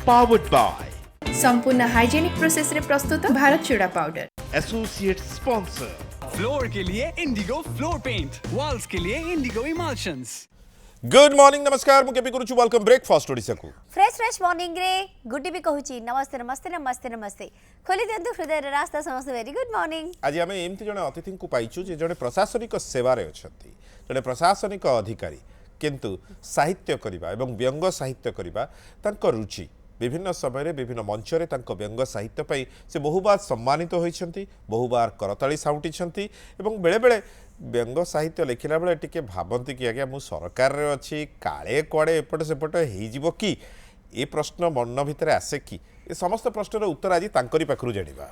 powered by संपूर्ण hygienic process रे प्रस्तुत भारत चूड़ा पाउडर। associate sponsor फ्लोर के लिए इंडिगो फ्लोर पेंट, वॉल्स के लिए इंडिगो इमल्शंस। गुड मॉर्निंग नमस्कार मुझे करुछु वेलकम ब्रेकफास्ट ओडिशा को फ्रेश मॉर्निंग रे गुड भी कहूची नमस्ते नमस्ते नमस्ते नमस्ते खोली दियंतु हृदय रे रास्ता समस्त वेरी गुड मॉर्निंग। आज आम एमती जड़े अतिथि को पाइछु जे जड़े प्रशासनिक सेवार अच्छा जड़े प्रशासनिक अधिकारी किंतु साहित्य करबा एवं व्यंग साहित्य करबा तांको रुचि विभिन्न समय विभिन्न मंच रे तांको व्यंग साहित्य पाई से बहुबार सम्मानित होइछंती बहुबार करताली साउटिछंती एवं बेले बेले व्यंग साहित्य लिखिला बेले टिके भाबंती कि आज्ञा मु सरकार रे अछि काळे कुआडे एपट सेपट हेजिवो कि ए प्रश्न मन भितर आसे कि ए समस्त प्रश्नर उत्तर आज तांकरी पाखरु जानिबा।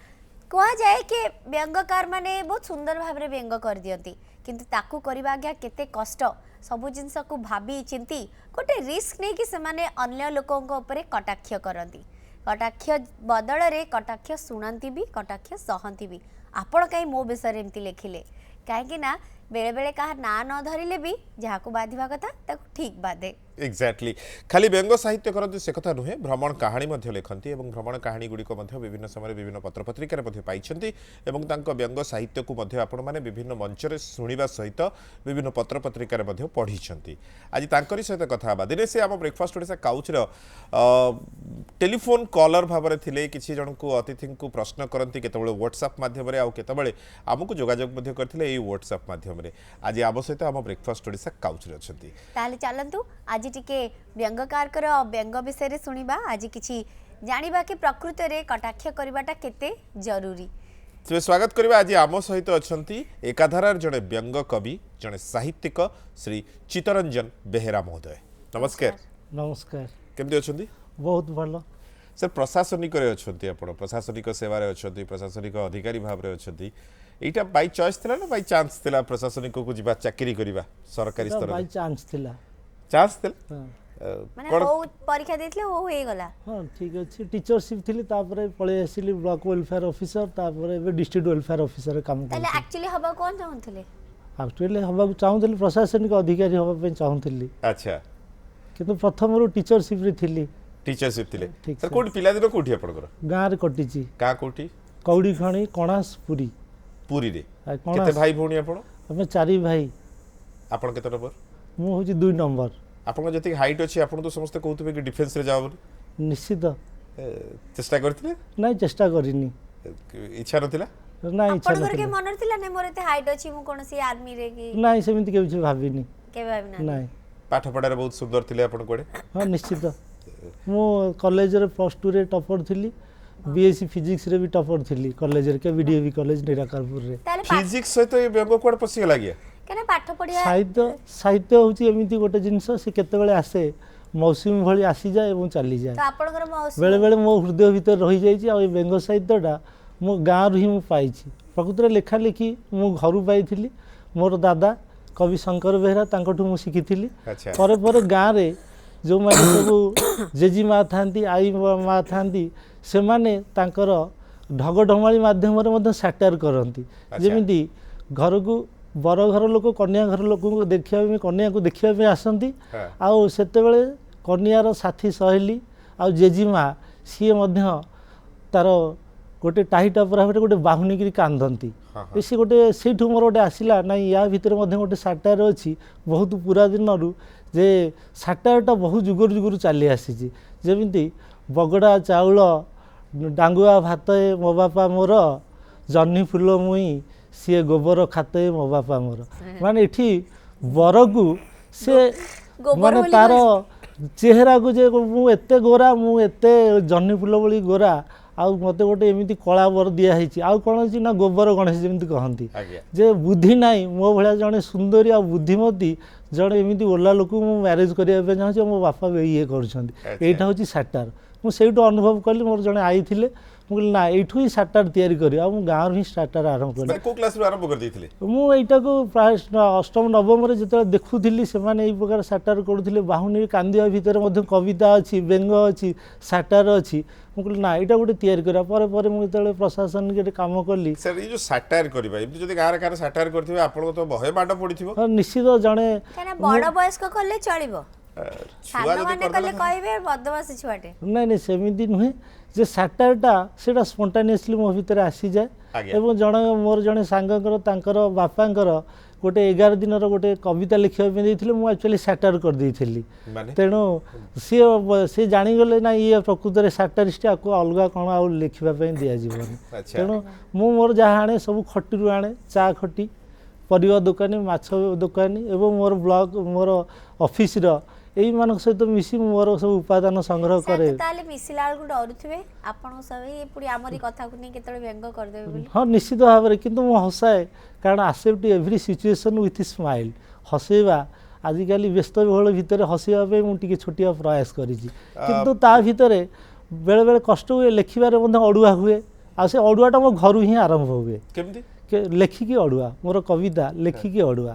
कहा जाए कि व्यंगकार माने बहुत सुंदर भाव रे व्यंग कर दियंती किंतु ताकू करबा आज्ञा केते कष्ट सबु जिनस को भाबी चिंती गोटे रिस्क नहीं कि सेमाने अन्य लोकों ऊपर कटाक्ष करती कटाक्ष बदल रे कटाक्ष शुणती भी कटाक्ष सहती भी आपण कहीं मो विषय एमती लिखिले कहीं ना बेले बेले कहा ना न धरिले भी जहाँ को बाधिबा कथा ताकू ठीक बाधे। एक्जाक्टली खाली व्यंग साहित्य करते से कथा नुहे भ्रमण कहानी लिखती और भ्रमण कहानी गुड़िक विभिन्न समय विभिन्न पत्र पत्रिकार पाई व्यंग साहित्य को आपण मैंने विभिन्न मंच में शुणा सहित विभिन्न पत्र पत्रिकार पढ़ी आज तांकरी सहित कथा दिने से आम ब्रेकफास्ट ओडिशा काउचर टेलीफोन कॉलर भाव में थे किसी जन को अतिथि को प्रश्न करती केतबेले व्हाट्सएप माध्यम केतबेले आमको जोगाजोग करते व्हाट्सएप माध्यम आज आम सहित आम ब्रेकफास्ट ओडिशा काउचर अच्छी ताले चलंतु आज टिके व्यंगकार व्यंग विषय शुणा आज किछि जानिबा कि प्रकृत रे कटाक्ष करबाटा केते जरूरी। तेज स्वागत करबा आज आम सहित अच्छी एकाधारार जड़े व्यंग कवि जड़े साहित्यिक श्री चित्तरंजन बेहेरा महोदय नमस्कार। नमस्कार केमती अच्छी बहुत भल सर प्रशासनिक अच्छा प्रशासनिक सेवार अच्छा प्रशासनिक अधिकारी भाव में अच्छा यहाँ बाई चॉइस थिला ना बाई चांस थिला प्रशासनिक को जीवा चाकरी करबा सरकारी स्तर बाई चांस थिला चांस थिला माने बहुत परीक्षा देथिले हो हे गला। हां ठीक अछि टीचरशिप थिली तापरे पळे आसिली ब्लॉक वेलफेयर ऑफिसर तापरे बे डिस्ट्रिक्ट वेलफेयर ऑफिसर काम करले। ताले एक्चुअली हबा कोन चाहंथले? एक्चुअली हबा को चाहंथले प्रशासनिक अधिकारी हबा पे चाहंथली। अच्छा किंतु प्रथम रो टीचरशिप रे थिली। टीचरशिप थिले सर कोड पिला दिन कोठी आपनकर गां रे कटिची का कोठी कौड़ी खणी कणास पुरी पुरी रे केते भाई भौणी आपण हमें चारि भाई आपण केते नंबर मु होची 2 नंबर आपण जति हाइट अछि आपण तो समस्त कहउतबे कि डिफेंस रे जाओ बोली निश्चित चेष्टा करथिले नहीं चेष्टा करिनी इच्छा नथिला नहीं इच्छा आपण के मनर थिला ने मोर एते हाइट अछि मु कोनसी आर्मी रे कि नहीं सेमिति के भाबिनी के भाबिना नहीं पाठ पढ़ारे बहुत सुंदर थिले आपण कोडे हां निश्चित मु कॉलेज रे +2 रे टॉपर थिली बीएससी फिजिक्स रे भी टॉपर थिली कॉलेज रे के बीडीएवी कॉलेज निराकारपुर रे फिजिक्स सहित ए व्यंग कोड पसी गला गया केना पाठ पढिया साहित्य होची एमिति गोटे जिंस से केते बेले आसे मौसम भली आसी जाए एवं चली जाए तो आपनकर मौसम बेले बेले मो हृदय भीतर रही जाई छी आ व्यंग साहित्यटा मो गाँ रु ही मु पाई छी प्रकृत रे लेखा लेखी मु घरु पाई थिली मोर दादा कवि शंकर बेहरा तांकठु मु सिखिथिली परे परे गाँ रे जो माने सब जेजी मा थांती आई मा थांती से माने तांकर ढग ढमाली माध्यम रे मध्य सैटायर करंती जेमिति घर को बर घर लोक कन्या घर लोक को देखिया में कन्या को देखिया में आसंती आउ सेते बेले कन्यार साथी सहेली आउ जेजी मा सी मध्य तार गोटे टाही टापरा गोटे बाहुनी करी कांदंती सी गोटे सेठू मोर गोटे आसिला नाई या भितर मध्य गोटे सैटायर अछि बहुत पुरा दिन रु जे सैटायरटा बहुत जुगर जुगर चली आसी जेमिति बगड़ा चाउल डांगुआ भात मो बापा मोर जन्नी फुल मुई सी गोबर खाते मो बापा मोर माने एठी बर को से माने तार चेहरा को जे मु एते गोरा मु एते जन्नी फुल बली गोरा आउ मते गोटे एमिति कला बर दिया हिची आउ कोन अछि ना गोबर गणेश जेमिति कहंती जे बुद्धि नाही मो भलिया जने सुंदरी आ बुद्धिमती जने एमिति ओला लोक मु मैरिज करिया पे चाहछि मो बापा ये करछंती एटा होची सैटार मु सेइटो अनुभव कली मोर जने आई थिले मु कहली ना एठू ही सैटार तयारी करी आ मु गाँव ही स्टार्टर आरंभ कली को क्लास रो आरंभ कर दैथिले मु एटा को प्राय अष्टम नवम रे जते देखुथिली से माने एई प्रकार सैटार करूथिले बाहुनी कांदिया भीतर मध्य कविता अछि व्यंग अछि सैटार अछि मु कहली ना एटा गोटे तयारी करा परे परे मु जते प्रशासन के काम कली सर ये जो सैटायर करबा इबि जदि गार कार सैटायर करथिबे आपण तो बहे बाटा पडिथिबो निश्चित जने केना बड़ वयस्क करले चलिबो ଛୁଆ ଯଦି ସାନମାନେ କଲେ କହିବେ ବଦମାସି ଛୁଆଟେ। ନାଇଁ ନାଇଁ ସେମିତି ନୁହେଁ ଯେ ସାଟାରଟା ସେଇଟା ସ୍ପଣ୍ଟାନିୟସଲି ମୋ ଭିତରେ ଆସିଯାଏ ଆଜ୍ଞା। ଏବଂ ମୋର ଜଣେ ସାଙ୍ଗଙ୍କର ତାଙ୍କର ବାପାଙ୍କର ଗୋଟେ 11 ଦିନର ଗୋଟେ କବିତା ଲେଖିବା ପାଇଁ ଦେଇଥିଲେ, ମୁଁ ଆକ୍ଚୁଆଲି ସାଟାର କରିଦେଇଥିଲି। ମାନେ ତେଣୁ ସିଏ ଜାଣିଗଲେ ନା ଇଏ ପ୍ରକୃତରେ ସାଟାରିଷ୍ଟ, ଆକୁ ଅଲଗା କ'ଣ ଆଉ ଲେଖିବା ପାଇଁ ଦିଆଯିବନି। ଆଚ୍ଛା। ତେଣୁ ମୁଁ ମୋର ଯାହା ଆଣେ ସବୁ ଖଟିରୁ ଆଣେ, ଚା ଖଟି, ପରିବା ଦୋକାନୀ, ମାଛ ଦୋକାନୀ ଏବଂ ମୋର ବ୍ଲଗ ମୋର ଅଫିସର ଏଇମାନଙ୍କ ସହିତ ମିଶି ମୋର ସବୁ ଉପାଦାନ ସଂଗ୍ରହ କରେ। ତାହେଲେ ମିଶିଲା ବେଳକୁ ଡରୁଥିବେ ଆପଣଙ୍କ ସହ ପୁଣି ଆମରି କଥାକୁ ନେଇ କେତେବେଳେ ବ୍ୟଙ୍ଗ କରିଦେବେ ବୋଲି। ହଁ ନିଶ୍ଚିତ ଭାବରେ, କିନ୍ତୁ ମୁଁ ହସାଏ କାରଣ accept every situation with smile. ହସେଇବା ଆଜିକାଲି ବ୍ୟସ୍ତବହୁଳ ଭିତରେ ହସିବା ପାଇଁ ମୁଁ ଟିକେ ଛୋଟିଆ ପ୍ରୟାସ କରିଛି, କିନ୍ତୁ ତା ଭିତରେ ବେଳେବେଳେ କଷ୍ଟ ହୁଏ, ଲେଖିବାରେ ମଧ୍ୟ ଅଡ଼ୁଆ ହୁଏ। ଆଉ ସେ ଅଡ଼ୁଆଟା ମୋ ଘରୁ ହିଁ ଆରମ୍ଭ ହୁଏ। କେମିତି? ଲେଖିକି ଅଡ଼ୁଆ, ମୋର କବିତା ଲେଖିକି ଅଡ଼ୁଆ।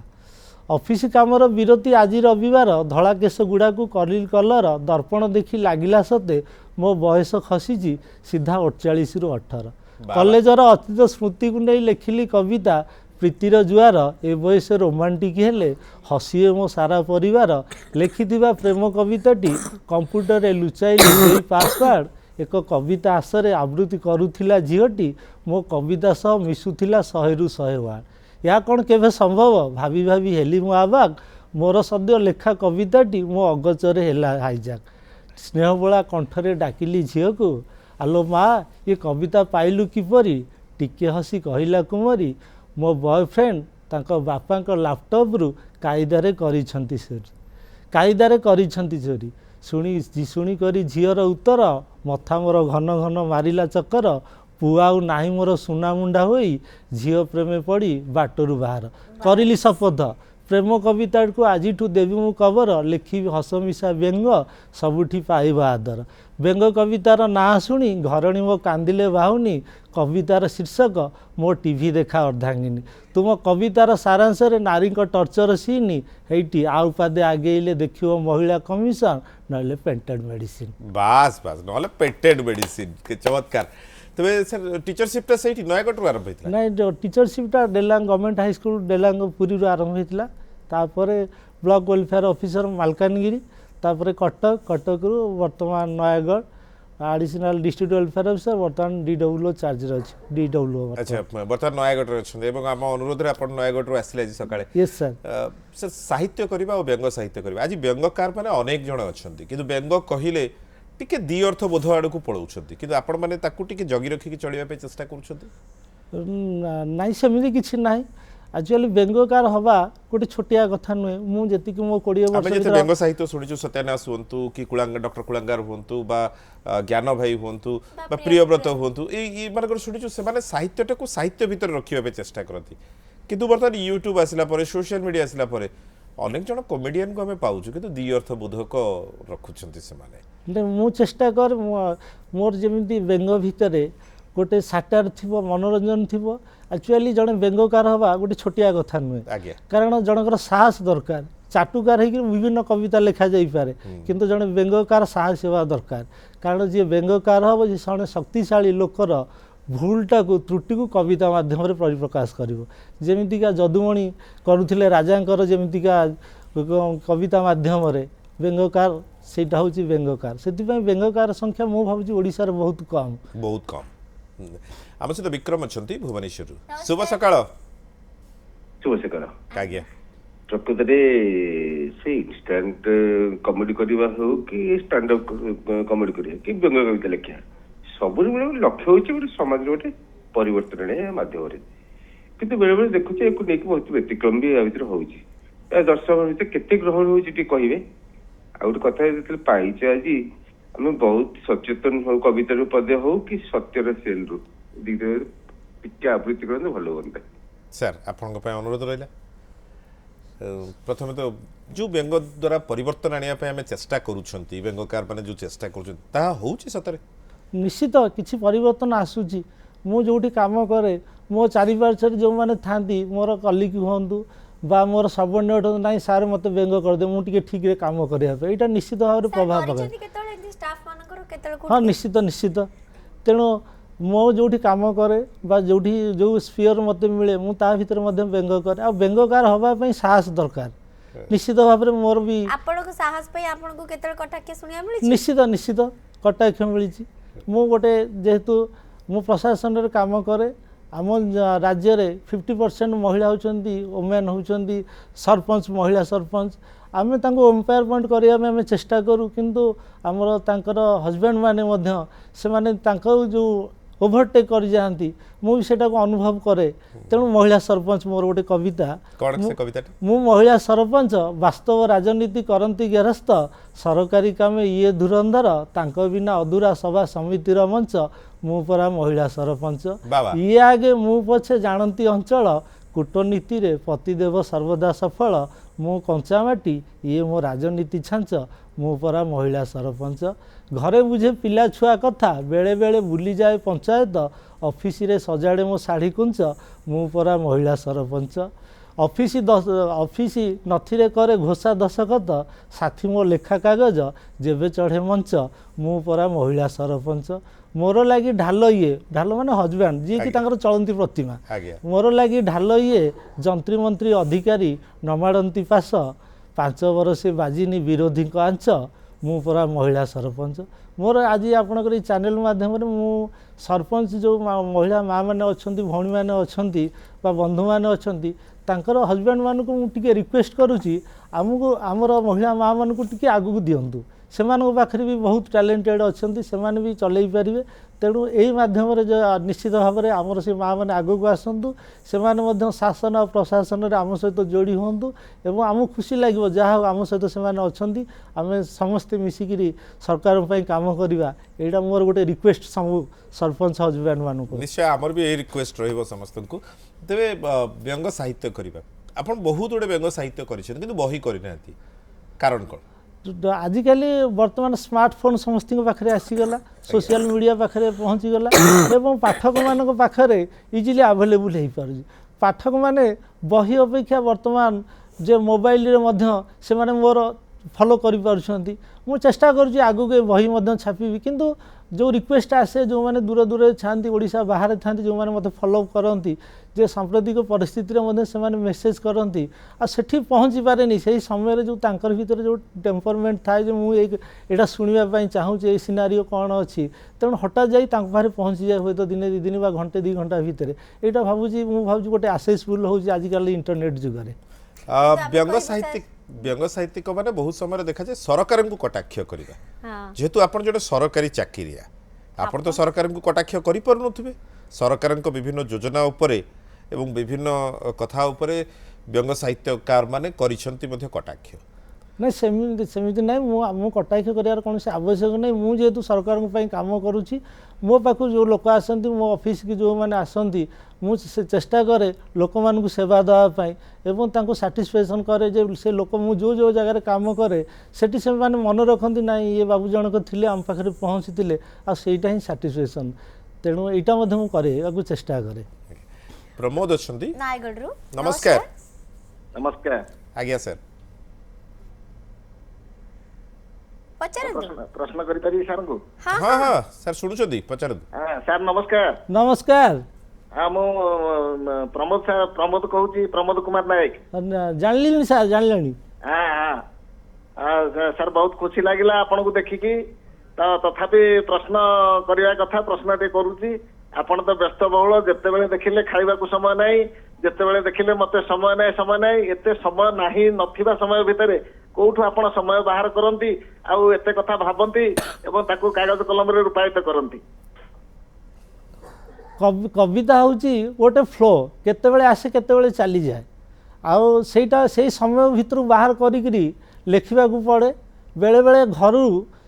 ଅଫିସ କାମର ବିରତି ଆଜି ରବିବାର, ଧଳା କେଶ ଗୁଡ଼ାକୁ କଲିଲ କଲର, ଦର୍ପଣ ଦେଖି ଲାଗିଲା ସତେ ମୋ ବୟସ ଖସିଛି ସିଧା 48ରୁ 18। କଲେଜର ଅତୀତ ସ୍ମୃତିକୁ ନେଇ ଲେଖିଲି କବିତା, ପ୍ରୀତିର ଜୁଆର, ଏ ବୟସ ରୋମାଣ୍ଟିକ ହେଲେ ହସିବେ ମୋ ସାରା ପରିବାର। ଲେଖିଥିବା ପ୍ରେମ କବିତାଟି କମ୍ପ୍ୟୁଟରରେ ଲୁଚାଇଲି ସେଇ ପାସୱାର୍ଡ଼, ଏକ କବିତା ଆସରେ ଆବୃତ୍ତି କରୁଥିଲା ଝିଅଟି, ମୋ କବିତା ସହ ମିଶୁଥିଲା 100ରୁ 100 ୱାର୍ଡ଼। ଏହା କ'ଣ କେବେ ସମ୍ଭବ ଭାବି ଭାବି ହେଲି ମୁଁ ଆବାକ୍, ମୋର ସଦ୍ୟ ଲେଖା କବିତାଟି ମୋ ଅଗଚରେ ହେଲା ହାଇଜାକ୍। ସ୍ନେହବୋଳା କଣ୍ଠରେ ଡାକିଲି ଝିଅକୁ, ଆଲୋ ମା ଏ କବିତା ପାଇଲୁ କିପରି? ଟିକେ ହସି କହିଲା କୁମରୀ, ମୋ ବୟଫ୍ରେଣ୍ଡ ତାଙ୍କ ବାପାଙ୍କ ଲାପଟପ୍ରୁ କାଇଦାରେ କରିଛନ୍ତି ଚୋରି। ଶୁଣି କରି ଝିଅର ଉତ୍ତର, ମଥା ମୋର ଘନ ଘନ ମାରିଲା ଚକର, ପୁଅ ଆଉ ନାହିଁ ମୋର ସୁନା ମୁଣ୍ଡା ହୋଇ, ଝିଅ ପ୍ରେମେ ପଡ଼ି ବାଟରୁ ବାହାର। କରିଲି ଶପଥ ପ୍ରେମ କବିତାକୁ ଆଜିଠୁ ଦେବି ମୁଁ କବର, ଲେଖିବି ହସମିଶା ବ୍ୟଙ୍ଗ, ସବୁଠି ପାଇବ ଆଦର। ବ୍ୟଙ୍ଗ କବିତାର ନାଁ ଶୁଣି ଘରଣୀ ମୋ କାନ୍ଦିଲେ ବାହୁନି, କବିତାର ଶୀର୍ଷକ ମୋ ଟିଭି ଦେଖା ଅର୍ଦ୍ଧାଙ୍ଗିନୀ। ତୁମ କବିତାର ସାରାଂଶରେ ନାରୀଙ୍କ ଟର୍ଚର ସିନି, ହେଇଟି ଆଉ ପାଦେ ଆଗେଇଲେ ଦେଖିବ ମହିଳା କମିଶନ, ନହେଲେ ପେଣ୍ଟେଡ୍ ମେଡିସିନ। ବାସ୍ ବାସ୍, ନହେଲେ ପେଣ୍ଟେଡ୍ ମେଡିସିନ। ଚମତ୍କାର। ତେବେ ସାର୍ ଟିଚରସିପ୍ଟା ସେଇଠି ନୟାଗଡ଼ରୁ ଆରମ୍ଭ ହେଇଥିଲା? ନାଇଁ, ଟିଚରସିପ୍ଟା ଡେଲାଙ୍ଗ ଗଭର୍ଣ୍ଣମେଣ୍ଟ ହାଇସ୍କୁଲ ଡେଲାଙ୍ଗ ପୁରୀରୁ ଆରମ୍ଭ ହେଇଥିଲା। ତାପରେ ବ୍ଲକ ୱେଲଫେୟାର ଅଫିସର ମାଲକାନଗିରି, ତାପରେ କଟକରୁ ବର୍ତ୍ତମାନ Nayagarh additional district welfare officer, ବର୍ତ୍ତମାନ DWO ଚାର୍ଜରେ ଅଛି। ଆଚ୍ଛା, ବର୍ତ୍ତମାନ ନୟାଗଡ଼ରେ ଅଛନ୍ତି ଏବଂ ଆମ ଅନୁରୋଧରେ ଆପଣ ନୟାଗଡ଼ରୁ ଆସିଲେ ଆଜି ସକାଳେ। Yes sir. ସାର୍, ସାହିତ୍ୟ କରିବା ଆଉ ବ୍ୟଙ୍ଗ ସାହିତ୍ୟ କରିବା, ଆଜି ବ୍ୟଙ୍ଗକାର ମାନେ ଅନେକ ଜଣ ଅଛନ୍ତି, କିନ୍ତୁ ବ୍ୟଙ୍ଗ କହିଲେ ଟିକେ ଦି ଅର୍ଥ ବୋଧ ଆଡ଼କୁ ପଳାଉଛନ୍ତି, କିନ୍ତୁ ଆପଣମାନେ ତାକୁ ଟିକେ ଜଗି ରଖିକି ଚଳିବା ପାଇଁ ଚେଷ୍ଟା କରୁଛନ୍ତି? ନାଇଁ, ସେମିତି କିଛି ନାହିଁ। ଆକ୍ଚୁଆଲି ବ୍ୟଙ୍ଗକାର ହବା ଗୋଟେ ଛୋଟିଆ କଥା ନୁହେଁ। ମୁଁ ଯେତିକି ମୋ 20 ବର୍ଷ ଆମେ ଯେତେ ବ୍ୟଙ୍ଗ ସାହିତ୍ୟ ଶୁଣିଛୁ, ସତ୍ୟାନାଶ ହୁଅନ୍ତୁ କି ଡକ୍ଟର କୁଳାଙ୍ଗାର ହୁଅନ୍ତୁ ବା ଜ୍ଞାନ ଭାଇ ହୁଅନ୍ତୁ ବା ପ୍ରିୟବ୍ରତ ହୁଅନ୍ତୁ, ଏଇମାନଙ୍କର ଶୁଣିଛୁ ସେମାନେ ସାହିତ୍ୟଟାକୁ ସାହିତ୍ୟ ଭିତରେ ରଖିବା ପାଇଁ ଚେଷ୍ଟା କରନ୍ତି, କିନ୍ତୁ ବର୍ତ୍ତମାନ ୟୁଟ୍ୟୁବ ଆସିଲା ପରେ, ସୋସିଆଲ ମିଡ଼ିଆ ଆସିଲା ପରେ ଅନେକ ଜଣ କମେଡ଼ିଆନକୁ ଆମେ ପାଉଛୁ, କିନ୍ତୁ ଦି ଅର୍ଥ ବୋଧକ ରଖୁଛନ୍ତି ସେମାନେ। ମୁଁ ଚେଷ୍ଟା କରେ ମୋର ଯେମିତି ବ୍ୟଙ୍ଗ ଭିତରେ ଗୋଟେ ସାଟାର ଥିବ, ମନୋରଞ୍ଜନ ଥିବ। ଆକ୍ଚୁଆଲି ଜଣେ ବ୍ୟଙ୍ଗକାର ହେବା ଗୋଟେ ଛୋଟିଆ କଥା ନୁହେଁ, କାରଣ ଜଣଙ୍କର ସାହସ ଦରକାର। ଚାଟୁକାର ହେଇକି ବିଭିନ୍ନ କବିତା ଲେଖାଯାଇପାରେ, କିନ୍ତୁ ଜଣେ ବ୍ୟଙ୍ଗକାର ସାହସ ହେବା ଦରକାର। କାରଣ ଯିଏ ବ୍ୟଙ୍ଗକାର ହେବ, ଯେ ଜଣେ ଶକ୍ତିଶାଳୀ ଲୋକର ଭୁଲଟାକୁ, ତ୍ରୁଟିକୁ କବିତା ମାଧ୍ୟମରେ ପରିପ୍ରକାଶ କରିବ। ଯେମିତିକା ଯଦୁମଣି କରୁଥିଲେ ରାଜାଙ୍କର, ଯେମିତିକା କବିତା ମାଧ୍ୟମରେ ବ୍ୟଙ୍ଗକାର, ସେଇଟା ହେଉଛି ବ୍ୟଙ୍ଗକାର। ସେଥିପାଇଁ ବ୍ୟଙ୍ଗକାର ସଂଖ୍ୟା ମୁଁ ଭାବୁଛି ଓଡ଼ିଶାରେ ବହୁତ କମ୍। ଆମ ସହିତ ବିକ୍ରମ ଅଛନ୍ତି ଭୁବନେଶ୍ୱରରୁ। ଶୁଭ ସକାଳ। ଆଜ୍ଞା। ପ୍ରକୃତରେ ସେ ଇନଷ୍ଟାଣ୍ଟ କମେଡି କରିବା ହଉ କି ଷ୍ଟାଣ୍ଡଅପ୍ କମେଡି କରିବା କି ବ୍ୟଙ୍ଗ କବିତା ଲେଖିବା, ସବୁରେ ଲକ୍ଷ୍ୟ ହେଉଛି ଗୋଟେ ସମାଜରେ ଗୋଟେ ପରିବର୍ତ୍ତନ ଆଣିବା ମାଧ୍ୟମରେ। କିନ୍ତୁ ବେଳେବେଳେ ଦେଖୁଛି ୟାକୁ ନେଇକି ବହୁତ ବ୍ୟତିକ୍ରମ ବି ୟା ଭିତରେ ହଉଛି। ଦର୍ଶକ ଭିତରେ କେତେ ଗ୍ରହଣ ହଉଛି ଟିକେ କହିବେ? ଆଉ ଗୋଟେ କଥା, ଯେତେବେଳେ ପାଇଛ ଆଜି, ଆମେ ବହୁତ ସଚେତନ ହଉ, କବିତାରୁ ପଦ୍ୟ ହଉ କି ସତ୍ୟର ସେଲରୁ ଟିକେ ଆବୃତ୍ତି କରନ୍ତୁ, ଭଲ ହୁଅନ୍ତା। ସାର୍, ଆପଣଙ୍କ ପାଇଁ ଅନୁରୋଧ ରହିଲା। ପ୍ରଥମେ ତ ଯେଉଁ ବ୍ୟଙ୍ଗ ଦ୍ୱାରା ପରିବର୍ତ୍ତନ ଆଣିବା ପାଇଁ ଆମେ ଚେଷ୍ଟା କରୁଛନ୍ତି, ବ୍ୟଙ୍ଗକାର ମାନେ ଯେଉଁ ଚେଷ୍ଟା କରୁଛନ୍ତି, ତାହା ହେଉଛି ସତରେ? ନିଶ୍ଚିତ କିଛି ପରିବର୍ତ୍ତନ ଆସୁଛି। ମୁଁ ଯେଉଁଠି କାମ କରେ, ମୋ ଚାରିପାର୍ଶ୍ୱରେ ଯେଉଁମାନେ ଥାଆନ୍ତି, ମୋର କଲିଗ ହୁଅନ୍ତୁ ବା ମୋର ସବର୍ଣ୍ଣିନେଟ୍ ହୁଅନ୍ତୁ, ନାହିଁ ସାର୍ ମୋତେ ବ୍ୟଙ୍ଗ କରିଦେବେ, ମୁଁ ଟିକେ ଠିକ୍ରେ କାମ କରିବା ପାଇଁ, ଏଇଟା ନିଶ୍ଚିତ ଭାବରେ ପ୍ରଭାବ ପକାଏ। ହଁ, ନିଶ୍ଚିତ। ତେଣୁ ମୁଁ ଯେଉଁଠି କାମ କରେ ବା ଯେଉଁ ସ୍ପିୟର ମୋତେ ମିଳେ, ମୁଁ ତା ଭିତରେ ମଧ୍ୟ ବ୍ୟଙ୍ଗ କରେ। ଆଉ ବ୍ୟଙ୍ଗକାର ହେବା ପାଇଁ ସାହସ ଦରକାର। निश्चित भाव में मोर भी ଆପଣଙ୍କ ସାହସ ପାଇଁ ଆପଣଙ୍କୁ କେତେବେଳେ କଟାକ୍ଷ ଶୁଣିବା ମିଳିଛି? निश्चित निश्चित कटाक्ष मिली मु गोटे जेहेतु मु प्रशासन रे काम करे आम राज्य रे 50% महिला होचंदी वुमेन होचंदी सरपंच महिला सरपंच आमे तांको एम्पावरमेंट करिया में चेष्टा करू किंतु हमर तांकर हस्बैंड माने मध्य से माने तांको जो ओभरटेक कर जाती मुझे सेटा को अनुभव करे तेणु महिला सरपंच मोर गोटे कविता कौन से कविता मु महिला सरपंच वास्तव राजनीति करती गेरस्त सरकारी काम ये धुरंधर तांको बिना अधूरा सभा समितिर मंच मु परा महिला सरपंच बाबा। ये आगे मु पछे जानती अंचल कूटनीति रे पतिदेव सर्वदा सफल मु कंचामाटी ये मो राजनीति छांच मु परा महिला सरपंच घरे बुझे पिला छुआ कथा बेले बेले बुली जाए पंचायत ऑफिस रे सजाड़े मो साड़ी कुंच मु परा महिला सरपंच ऑफिस नथिरे करे घोषा दशकत साथी मो लेखा कागज जेबे चढ़े मंच मु परा महिला सरपंच मोर लगी ढाल माने हजबैंड जी कि तांकर चलंती प्रतिमा मोर लगी ढाल जंत्री मंत्री अधिकारी नमाड़ती पास 5 वर्ष बाजिनी विरोधी आंच मु परा महिला सरपंच मोर आज आपणकर चैनल माध्यम मु सरपंच जो महिला माँ मैंने अच्छा भौणी मैंने अच्छा बंधु मैंने अच्छा तांकर हजबैंड मानक मुझे रिक्वेस्ट करुच्ची आमको आमर महिला माँ मानक टिके आगू दिंतु से पाखे भी बहुत टैलेंटेड अच्छा से भी चलई पारे तेणु यही माध्यम निश्चित भाव में आमर से माँ मैंने आगू आसतु से शासन और प्रशासन में आम सहित जोड़ी हूँ और आमको खुशी लगे जहाँ आम सहित से आम समस्ते मिसिकी सरकार काम करवा यहाँ मोर गोटे रिक्वेस्ट सब सरपंच हजबैंड मानक निश्चय आमर भी यही रिक्वेस्ट रही समस्त को तेरे व्यंग साहित्य करवा आपन बहुत गुड़े व्यंग साहित्य कर बही करना कारण कौन आजिकल बर्तमान स्मार्टफोन समस्त पाखे आसीगला सोशल मीडिया पाखे पहुँचीगला एवं पाठक मान पाखे इजिली आवेलेबल हो पार पाठक माने बही अपेक्षा बर्तमान जे मोबाइल से मोर फॉलो कर मु चेष्टा करुँची आगु के बही छापी किंतु जो रिक्वेस्ट आसे जो मैंने दूर दूर छाती ओडिशा बाहर था जो मैंने मत फॉलो करती जे सांप्रतिक परिस्थिति से मेसेज करती आठी पहुँची पारे से समय जो तांकर भीतर जो टेम्परमेंट थाए जो मुझे शुणापी चाहूँगी ये सिनारियो कौन अच्छी तेणु हठात जाए पाखे पहुँची जाए हूँ दिन 2 दिन घंटे 2 घंटा भितर यहाँ भावुँ मुझे गोटे आसेसफुल होगी आजिकल इंटरनेट जुगे व्यंग साहित्यिक मैंने बहुत समय देखा जाए सरकार को कटाक्ष करवा जेहेतु आप जो सरकारी चाकरिया आप तो सरकार को कटाक्ष कर सरकार विभिन्न योजना उपरे एवं विभिन्न कथा उपरे व्यंग साहित्यकार माने कटाक्ष नहीं सेमती ना मु कटाक्ष करार कौन से आवश्यक नहीं मुझे सरकार काम करुँची मो पाखु जो लोक आसती मो ऑफिस की जो मैंने आसती मुझे चेष्टा करे लोक मान सेवा देवाई एवं तांको साटिस्फैक्शन करे जे से लोक मु जो जगह काम करे सेठी से माने मन रखती ना ये बाबू जनक थिले आम पाखे पहुँची थे आईटा ही साटिस्फैक्शन तेणु यहाँ मुझे चेष्टा करे प्रमोद अच्छा नमस्कार नमस्कार आज्ञा सर प्रश्न करि पारि सर को हाँ हाँ सर सुनुचंदी पचार सर नमस्कार नमस्कार हाँ मु प्रमोद सर प्रमोद कहूँ प्रमोद कुमार नायक जानली सर जानली हाँ हाँ सर बहुत खुशी लगिला आपन को देखिकी तो तथापि प्रश्न करवा कथा प्रश्न करुच्ची आपण तो व्यस्त बहुल जिते बेले देखिले खाइबा को समय नहीं जिते बेले देखिले मते समय नहीं एते समय नहीं नथिबा समय भितरे कोठु आपण समय बाहर करंती आउ एते कथा भाबंती एवं ताकू कागज कलम रे रूपायित करंती कविता होची गोटे फ्लो केते बेले आसे केते बेले चली जाए आउ सेटा से समय भितर बाहर करी लिखा पड़े बेले बेले घर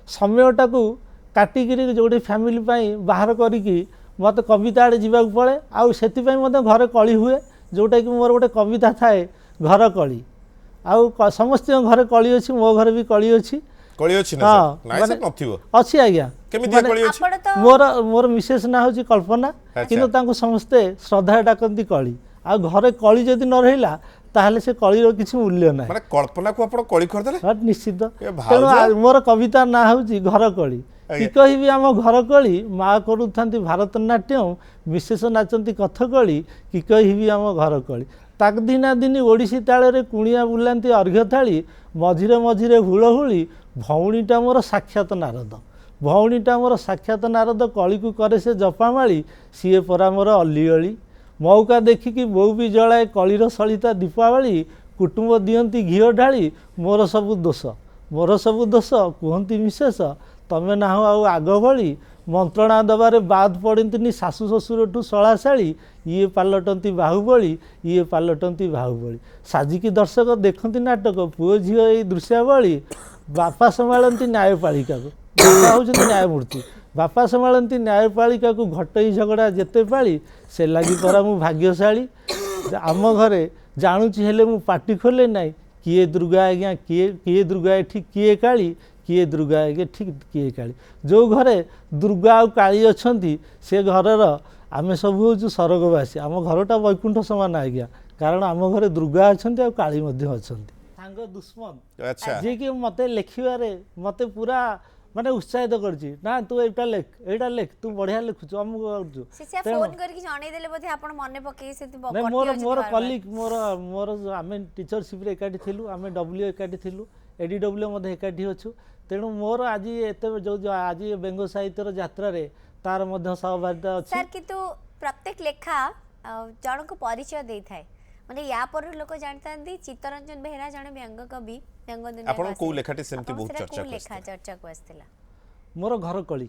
समयटा को काटिकी जो फैमिली बाहर करी मत कविता आड़े जावाक पड़े आउ से घरे कली हुए जोटा कि मोर गोटे कविता थाए घर कली आउ समस्त घरे कली अच्छी मो घर भी कली अच्छी अच्छी आज्ञा मोर मोर मिसेस ना हूँ कल्पना किंतु समस्ते श्रद्धा डाकती कली आ घरे कली जदि न रहा ताहले से कलीर किसी मूल्य ना कल्पना को आप कली करदे निश्चित तेणु मोर कविता ना हूँ घर कली कि कहि आम घर कली माँ करूँ भारतनाट्यम मिसेस नाचती कथकली कि कहि आम घर कली ତାକଦିନା ଦିନି ଓଡ଼ିଶୀ ତାଳରେ କୁଣିଆ ବୁଲାନ୍ତି ଅର୍ଘ୍ୟ ଥାଳି ମଝିରେ ମଝିରେ ହୁଳହୁଳି ଭଉଣୀଟା ମୋର ସାକ୍ଷାତ ନାରଦ ଭଉଣୀଟା ମୋର ସାକ୍ଷାତ ନାରଦ କଳିକୁ କରେ ସେ ଜପାମାଳି ସିଏ ପରା ମୋର ଅଲିଅଳି ମଉକା ଦେଖିକି ବୋଉ ବି ଜଳାଏ କଳିର ସଳିତା ଦୀପାବଳି କୁଟୁମ୍ବ ଦିଅନ୍ତି ଘିଅ ଢାଳି ମୋର ସବୁ ଦୋଷ କୁହନ୍ତି ମିଶେଷ ତମେ ନାହଁ ଆଉ ଆଗ ଭଳି ମନ୍ତ୍ରଣା ଦେବାରେ ବାଦ ପଡ଼ନ୍ତିନି ଶାଶୁ ଶ୍ୱଶୁରଠୁ ଶଳାଶାଳୀ ଇଏ ପାଲଟନ୍ତି ବାହୁବଳି ସାଜିକି ଦର୍ଶକ ଦେଖନ୍ତି ନାଟକ ପୁଅ ଝିଅ ଏଇ ଦୃଶ୍ୟାବଳୀ ବାପା ସମ୍ଭାଳନ୍ତି ନ୍ୟାୟପାଳିକାକୁ ବାପା ହେଉଛନ୍ତି ନ୍ୟାୟମୂର୍ତ୍ତି ବାପା ସମ୍ଭାଳନ୍ତି ନ୍ୟାୟପାଳିକାକୁ ଘଟଇ ଝଗଡ଼ା ଯେତେ ପାଳି ସେ ଲାଗି ପରା ମୁଁ ଭାଗ୍ୟଶାଳୀ ଆମ ଘରେ ଜାଣୁଛି ହେଲେ ମୁଁ ପାଟି ଖୋଲେ ନାହିଁ କିଏ ଦୁର୍ଗା ଆଜ୍ଞା କିଏ ଦୁର୍ଗା ଏଠି କିଏ କାଳୀ କିଏ ଦୁର୍ଗା ଆଜ୍ଞା ଠିକ୍ କିଏ କାଳୀ ଯେଉଁ ଘରେ ଦୁର୍ଗା ଆଉ କାଳୀ ଅଛନ୍ତି ସେ ଘରର ଆମେ ସବୁ ହେଉଛୁ ସରଗବାସୀ ଆମ ଘରଟା ବୈକୁଣ୍ଠ ସମାନ ଆଜ୍ଞା କାରଣ ଆମ ଘରେ ଦୁର୍ଗା ଅଛନ୍ତି ଆଉ କାଳୀ ମଧ୍ୟ ଅଛନ୍ତି ସାଙ୍ଗ ଦୁଶ୍ମନ ଯିଏକି ମୋତେ ଲେଖିବାରେ ମୋତେ ପୁରା ମାନେ ଉତ୍ସାହିତ କରିଛି ନା ତୁ ଏଇଟା ଲେଖ ତୁ ବଢ଼ିଆ ଲେଖୁଛୁ ଅମୁକ କରୁଛୁ ଫୋନ କରିକି ଜଣେଇଦେଲେ ବୋଧେ ଆପଣ ମନେ ପକେଇ ସେଠି ମୋର କଲିଗ ମୋର ଆମେ ଟିଚରସିପ୍ରେ ଏକାଠି ଥିଲୁ ଆମେ ଡବ୍ଲ୍ୟୁ ଏକାଠି ଥିଲୁ ADW ମଧ୍ୟ ଏକାଠି ଅଛୁ ତେଣୁ ମୋର ଆଜି ଏତେ ଯେଉଁ ଆଜି ବେଙ୍ଗ ସାହିତ୍ୟର ଯାତ୍ରାରେ ତାର ମଧ୍ୟ ସହଭାଗିତା ଅଛି ସାର୍ କିନ୍ତୁ ପ୍ରତ୍ୟେକ ଲେଖା ଜଣକୁ ପରିଚୟ ଦେଇଥାଏ ମାନେ ୟା ପରେ ଲୋକ ଜାଣିଥାନ୍ତି ଚିତ୍ତରଞ୍ଜନ ବେହେରା ଜଣେ ବ୍ୟଙ୍ଗ କବି ବ୍ୟଙ୍ଗ ଦୁନିଆ ଆପଣ କୋଉ ଲେଖାଟି ସେମିତି ବହୁତ ଚର୍ଚ୍ଚାକୁ ଆସିଥିଲା ମୋର ଘର କଳି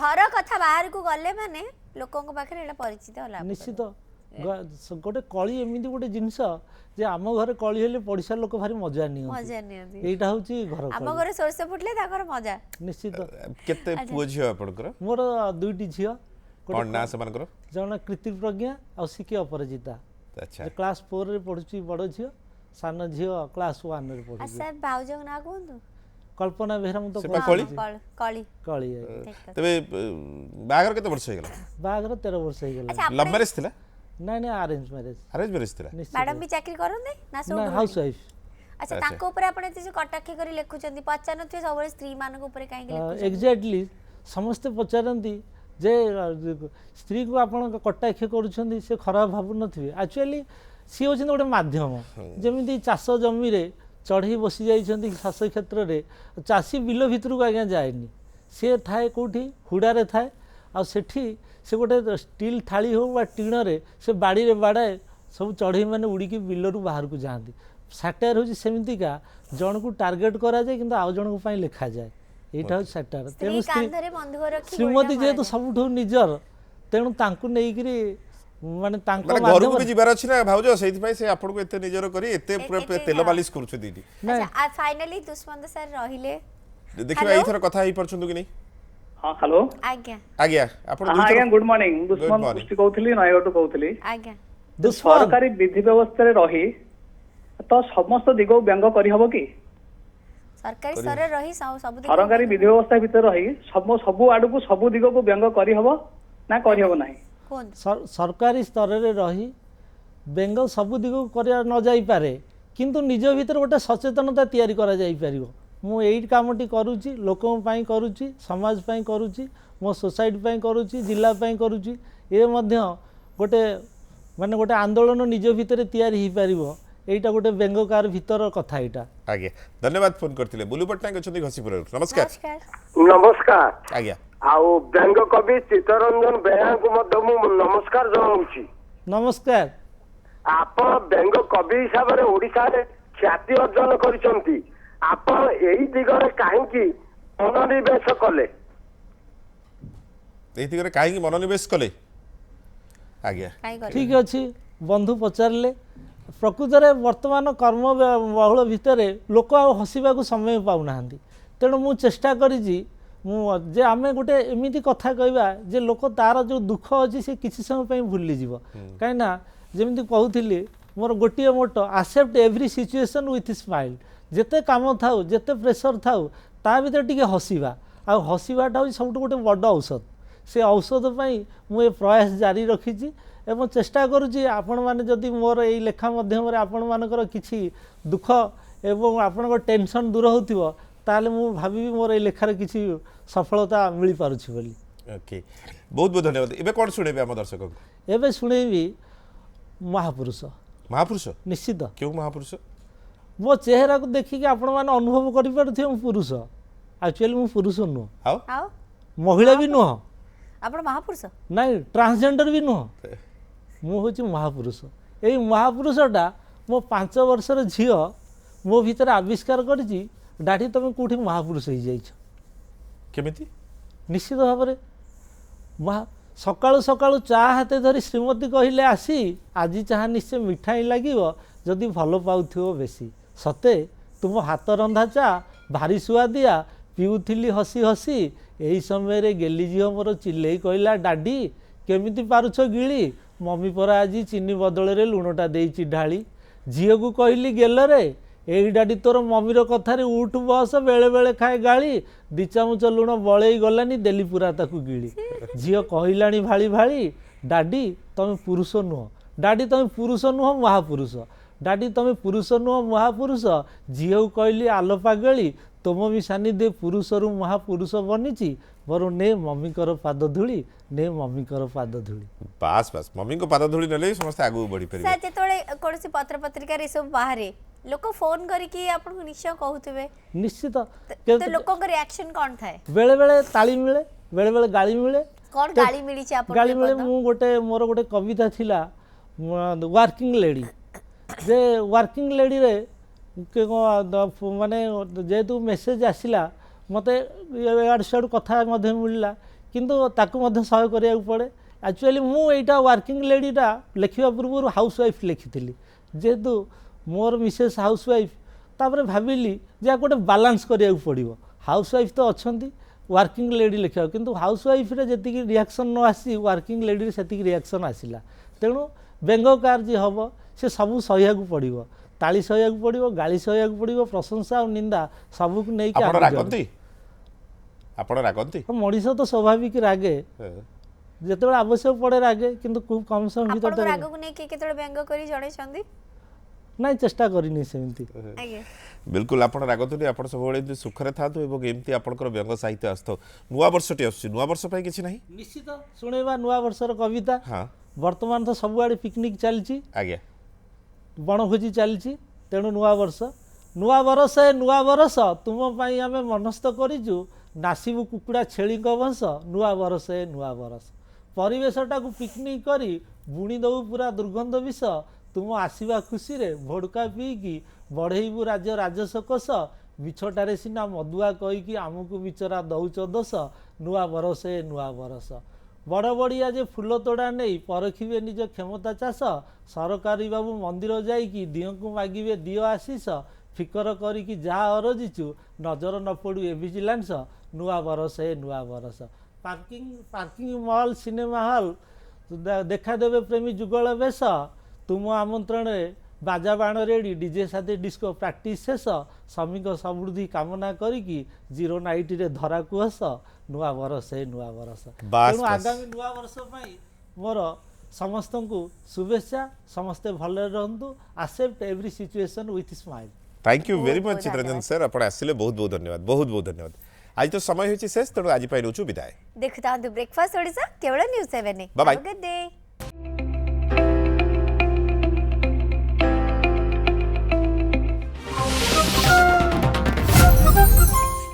ଘର କଥା ବାହାରକୁ ଗଲେ ମାନେ ଲୋକଙ୍କ ପାଖରେ ଏଟା ପରିଚିତ ହେଲା ନିଶ୍ଚିତ ଗୋଟେ କଳି ଏମିତି ଗୋଟେ ଜିନିଷ ଯେ ଆମ ଘରେ କଳି ହେଲେ ପଡ଼ିଶା ଲୋକ ଭାରି ମଜା ନିଅନ୍ତି ଏଇଟା ହେଉଛି ଘର ଆମ ଘରେ ସୋରିଷ ଫୁଟିଲେ ତାଙ୍କର ମଜା ନିଶ୍ଚିତ କେତେ ପୁଅ ଝିଅ ଆପଣଙ୍କର ମୋର 2ଟି ଝିଅ କ'ଣ ନାଁ ସେମାନଙ୍କର ଜଣେ କୀର୍ତ୍ତି ପ୍ରଜ୍ଞା ଆଉ ଶିକି ଅପରାଜିତା କ୍ଲାସ୍ 4ରେ ପଢୁଛି ବଡ଼ ଝିଅ ସାନ ଝିଅ କ୍ଲାସ୍ 1ରେ ପଢୁଛି ସାର୍ ଭାଉଜଙ୍କ ନାଁ କୁହନ୍ତୁ କଳ୍ପନା ବେହେରା ମୁଁ ତ କଳି ତେବେ ବାହାଘର କେତେ ବର୍ଷ ହେଇଗଲା ବାହାଘର 13 ବର୍ଷ ହେଇଗଲା ଲଭ୍ ମ୍ୟାରେଜ ଥିଲା ନାଇଁ ଆରେଞ୍ଜ ମ୍ୟାରେଜ ଥିଲା ମ୍ୟାଡମ ବି ଚାକିରି କରନ୍ତି ନା ସବୁ ହାଉସ ୱାଇଫ ଆଚ୍ଛା ତାଙ୍କ ଉପରେ ଆପଣ ଏତେ କଟାକ୍ଷ କରି ଲେଖୁଛନ୍ତି ପଚାରୁନଥିବେ ସବୁବେଳେ ସ୍ତ୍ରୀ ମାନଙ୍କ ଉପରେ କାହିଁକି ଲେଖୁଛନ୍ତି ଏକ୍ଜାକ୍ଟଲି ସମସ୍ତେ ପଚାରନ୍ତି ଯେ ସ୍ତ୍ରୀକୁ ଆପଣ କଟାକ୍ଷ କରୁଛନ୍ତି ସେ ଖରାପ ଭାବୁନଥିବେ ଆକ୍ଚୁଆଲି ସିଏ ହେଉଛନ୍ତି ଗୋଟେ ମାଧ୍ୟମ ଯେମିତି ଚାଷ ଜମିରେ ଚଢ଼େଇ ବସି ଯାଇଛନ୍ତି ଚାଷ କ୍ଷେତ୍ରରେ ଚାଷୀ ବିଲ ଭିତରକୁ ଆଜ୍ଞା ଯାଏନି ସିଏ ଥାଏ କେଉଁଠି ହୁଡ଼ାରେ ଥାଏ ଆଉ ସେଠି ସେ ଗୋଟେ ଷ୍ଟିଲ୍ ଥାଳି ହେଉ ବା ଟିଣରେ ସେ ବାଡ଼ିରେ ବାଡ଼ାଏ ସବୁ ଚଢ଼େଇମାନେ ଉଡ଼ିକି ବିଲରୁ ବାହାରକୁ ଯାଆନ୍ତି ସାଟାୟାର ହେଉଛି ସେମିତିକା ଜଣକୁ ଟାର୍ଗେଟ୍ କରାଯାଏ କିନ୍ତୁ ଆଉ ଜଣଙ୍କ ପାଇଁ ଲେଖାଯାଏ ଏଇଟା ହେଉଛି ସାଟାୟାର ତେଣୁ ଶ୍ରୀମତୀ ଯେହେତୁ ସବୁଠୁ ନିଜର ତେଣୁ ତାଙ୍କୁ ନେଇକିରି ମାନେ ତାଙ୍କ ଘରକୁ ବି ଯିବାର ଅଛି ନା ଭାଉଜ ସେଇଥିପାଇଁ ସେ ଆପଣଙ୍କୁ ଏତେ ନିଜର କରି ଏତେ ତେଲ ମାଲିସ କରୁଛନ୍ତି ଫାଇନାଲି ଦୁଷ୍ମନ୍ତ ସାର୍ ରହିଲେ ଦେଖିବା ଏଇଥର କଥା ହେଇପାରୁଛନ୍ତି କି ନାହିଁ हाँ हेलो आज्ञा आज्ञा आपण हाँ आज्ञा गुड मॉर्निंग दुष्मन पुष्टि कहउथली नयगढ़ कहउथली आज्ञा सरकारी विधि व्यवस्था रे रही तो समस्त दिग व्यंग करि हबो की सरकारी स्तर रे रही सब सरकारी विधि व्यवस्था भीतर रही सब आडू को सब दिग को व्यंग करि हबो ना करि हबो नाही कोन सरकारी स्तर रे रही व्यंग सब दिग करिया न जाई पारे किंतु निज भीतर गोटे सचेतनता तैयारी करा जाई परिबो मु एई कामटी करूची लोकों पाई करूची समाज पाई करूची मो सोसाइटी पाई करूची जिला पाई करूची ए मध्य गोटे माने गोटे आंदोलन निज भीतर तैयारी ही परिबो एटा गोटे व्यंगकार भीतर कथा एटा आगे धन्यवाद फोन करथिले बुलु पटनायक अछंती घसीपुर नमस्कार नमस्कार आज्ञा आउ व्यंग कवि चित्तरंजन बेहरा को मध्य मु नमस्कार जणाउची नमस्कार आपण व्यंग कवि हिसाब रे ओडिसा रे ख्याति अर्जन करिसंती आपण एई दिगरे काहेकि मनोनिवेश कले एई दिगरे काहेकि मनोनिवेश कले आज्ञा ठीक अछि बंधु पचारले प्रकृत रे वर्तमान कर्म बहुल भितर लोक आ हसिबा को समय पाउनाहांती तेणु मु चेष्टा करिजी मु जे आमे गोटे एमिति कथा कहबा जे लोक तार जो दुख अछि से किछि समय पई भूली जीवो काइना जेमिति कहउथिली मोर गोटिए motto accept every situation with smile जेते काम थाउ जेते प्रेशर थाउ ता भीतर टिके हसिबा आ हसिबाटा हो सब गोटे बड़ औषध से औषध पाई मु ए प्रयास जारी रखीची एवं चेष्टा करुची आपण माने जदि मोर एई लेखा माध्यम रे आपण मानकर किछि दुख एवं आपण टेंशन दूर होतिबो ताले मु भाबी मोर एई लेखार किछि सफलता मिली पारुछि बोली ओके बहुत बहुत धन्यवाद एबे कोन सुनेबे हम दर्शक एबे सुनेबी महापुरुष महापुरुष निश्चित क्यों महापुरुष मो चेहरा को देखिक आपण मैंने अनुभव करें मु पुरुष एक्चुअली मु पुरुष नुह आओ आओ महिला भी नुह ଆପଣ ମହାପୁରୁଷ ନାଇଁ ट्रांसजेंडर भी नुह मु हूँ महापुरुष यही महापुरुषटा मो 5 वर्षर झील मो भीतर आविष्कार करी डाडी तुम कौटी महापुरुष हो जाइछ केमिति निश्चित भाव में सकाळु सकाळु चा हाते धरी श्रीमती कहले आसी आज चाहा निश्चय मिठा ही लगे जदि भल पाउथिबो बेसी सते तुम हाथ रंधा चा भारी सुआदिया पिउथिली हसी हसी यही समय रे गेली झील मोर चिल्लई कहला डाडी केमिति पारुछ गिली मम्मी परा आज चीनी बदल रे लुणटा देइची ढाली झील को कहली गेल रे एई डाडी तोर मम्मीर कथारे उठ बस बेले बेले खाए गाली दी चामच लुण बड़े गलानी देली पूरा ताकू गिली झील कहलानी भाली भाली डाडी तमे पुरुष नुह डाडी तमे पुरुष नुह महापुरुष डाडी तमे पुरुष नुह महापुरुष झील कहली आलो पागली तुम भी सानिध्य पुरुष रु महापुरुष बनी बर ने मम्मी कर पाद धूली ने मम्मी कर पाद धूली बास बास मम्मी को पाद धूली नले समस्त आगु बढ़ी परिबे ସାର୍ ଯେତେବେଳେ କୌଣସି ପତ୍ର ପତ୍ରିକାରେ ଏସବୁ ବାହାରେ ଲୋକ ଫୋନ କରିକି ଆପଣଙ୍କୁ ନିଶ୍ଚୟ କହୁଥିବେ निश्चित ତ ଲୋକଙ୍କ ରିଆକ୍ସନ କ'ଣ ଥାଏ बेले बेले ताली मिले बेले बेले गाली मिले କ'ଣ गाଳି ମିଳିଛି ଆପଣଙ୍କୁ गाली मिले मु गोटे मोर गोटे कविता थिला वर्किंग लेडी जे वर्किंग लेडी रे के माने जेहेतु मेसेज आसला मत इड सियाड़ कथा मिलला किंतु ताकू मध्य सहयोग करिया पड़े एक्चुअली मु एटा वर्किंग लेडीटा लिखा पूर्व हाउस वाइफ लिखी जेहेतु मोर मिसेस हाउस वाइफ तापर भाविली जे गोटे बालांस करिया पड़ो हाउस वाइफ तो अच्छा वर्किंग लेडी लिखा किंतु हाउस वाइफ रे जति रिएक्शन न आसी वर्किंग लेडी से रिएक्शन आसला तेणु व्यंगकार जी हम से सबू सहिया पड़ो ताली सहिया पड़ो गाली सहिया पड़ो प्रशंसा और निंदा सबको नहीं आपण रागंती आपण रागंती मनीष तो स्वाभाविक रागे जिते आवश्यक पड़े रागे किंतु खूब कम समय ଆପଣଙ୍କ भीतर ରାଗକୁ ନେଇକି କେତେବେଳେ ବ୍ୟଙ୍ଗ କରି ଜଣେଇଛନ୍ତି नहीं चेष्टा करनी सेमती ଆଜ୍ଞା बिल्कुल आपण रागंतुनी आपण सब सुखरे थातु एवं एमती आपणकर व्यंग साहित्य आसतो नुआ वर्षटी आसुची नुआ वर्ष पई किछि नाही निश्चित शुणेबा नुआ वर्षर कविता हां वर्तमान तो सबुआड़े पिकनिक चलची आज्ञा बणभोजी चलची तेणु नुआ वर्ष नुआ बरस तुम पाई आमे मनस्थ करिजु नासिबु कुकुड़ा छेली वंश नुआ बरस परिवेशटा को पिकनिक करी बुणी दऊ पूरा दुर्गंध विष तुम आसवा खुशी रे भोडका पीकी बढ़ेबू राज्य राजस्व कोष बिछटारे सिना मदुआ कहीकि आमको बिचरा दौच दोष नुआ बरस बड़ बड़िया जे फूल तोड़ा नहीं परखिबे निज क्षमता चाष सरकारी बाबू मंदिर जाइकी दिह को मागिबे दियो आशीष फिकर करिकी जहा अरजिचु नजर न पड़ू ए विजिलेंस नुआ बरस पार्किंग मॉल सिनेमा हॉल देखा देवे प्रेमी जुगल बेश तुम आमंत्रण बाजा बाण रेडी डीजे साथे डिस्को प्रैक्टिस शेष श्रमिक समृद्धि कामना करिकी 0 नाइट रे धरा को हस नुआ बरस तेणु आगामी नुआ वर्ष मोर समस्त को शुभेच्छा समस्ते भले रहंतु accept every situation with smile thank you very बहुत मच चित्रंजन सर आपण आसिले बहुत बहुत धन्यवाद आज तो समय होची शेष तेणु आज पाई रोचु विदाय ଦେଖୁଥାନ୍ତୁ ବ୍ରେକଫାଷ୍ଟ ଓଡ଼ିଶା କେବଳ news 7 Bye bye. Good day